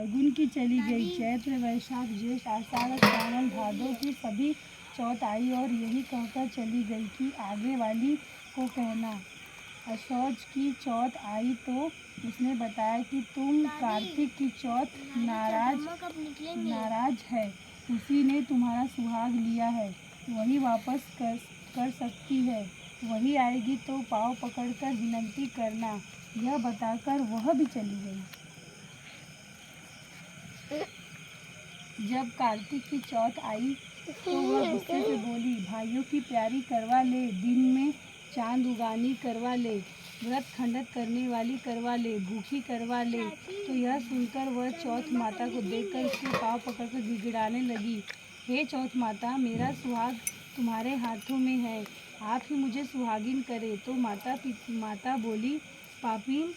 फाल्गुन की चली गई, चैत्र वैशाख जेठ आषाढ़ सावन भादों की सभी चौथ आई और यही कहकर चली गई कि आगे वाली को कहना। असौज की चौथ आई तो उसने बताया कि तुम कार्तिक की चौथ नाराज है, उसी ने तुम्हारा सुहाग लिया है, वही वापस कर सकती है, वही आएगी तो पाँव पकड़कर विनती करना। यह बताकर वह भी चली गई। जब कार्तिक की चौथ आई तो वह गुस्से से बोली, भाइयों की प्यारी करवा ले, दिन में चांद उगानी करवा ले, व्रत खंडन करने वाली करवा ले, भूखी करवा ले। तो यह सुनकर वह चौथ माता को देखकर उसके पाँव पकड़कर गिड़गिड़ाने लगी। हे चौथ माता, मेरा सुहाग तुम्हारे हाथों में है, आप ही मुझे सुहागिन करे। तो माता बोली, पापीन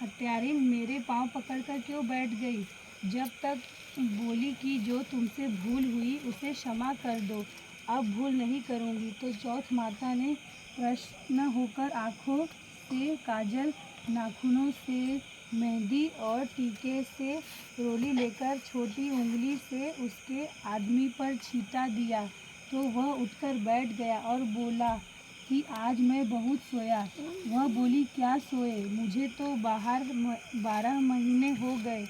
हत्यारिन, मेरे पाँव पकड़कर क्यों बैठ गई? जब तक बोली कि जो तुमसे भूल हुई उसे क्षमा कर दो, अब भूल नहीं करूँगी। तो चौथ माता ने प्रसन्न होकर आँखों से काजल, नाखूनों से मेहंदी और टीके से रोली लेकर छोटी उंगली से उसके आदमी पर छींटा दिया। तो वह उठकर बैठ गया और बोला कि आज मैं बहुत सोया। वह बोली, क्या सोए? मुझे तो बाहर 12 महीने हो गए।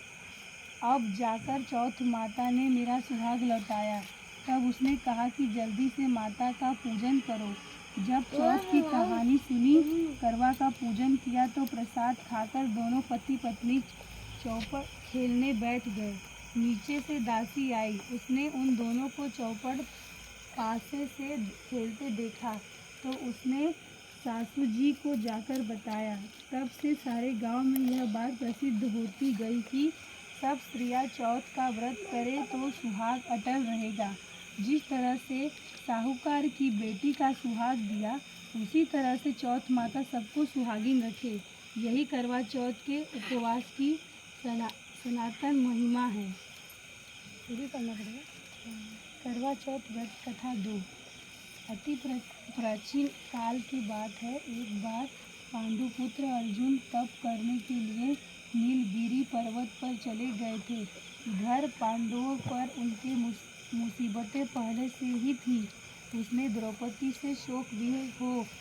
अब जाकर चौथ माता ने मेरा सुहाग लौटाया। तब उसने कहा कि जल्दी से माता का पूजन करो। जब चौथ की कहानी सुनी, करवा का पूजन किया तो प्रसाद खाकर दोनों पति पत्नी चौपड़ खेलने बैठ गए। नीचे से दासी आई, उसने उन दोनों को चौपड़ पासे से खेलते देखा तो उसने सासू जी को जाकर बताया। तब से सारे गांव में यह बात प्रसिद्ध होती गई कि सब स्त्रियां चौथ का व्रत करें तो सुहाग अटल रहेगा। जिस तरह से साहूकार की बेटी का सुहाग दिया, उसी तरह से चौथ माता सबको सुहागिन रखे। यही करवा चौथ के उपवास की सनातन महिमा है। पूरी करना पड़ेगा। करवा चौथ व्रत कथा 2। अति प्राचीन काल की बात है। एक बार पांडुपुत्र अर्जुन तप करने के लिए नीलगिरी पर्वत पर चले गए थे। इधर पांडवों पर उनकी मुसीबतें पहले से ही थी। उसने द्रौपदी से शोक विहल हो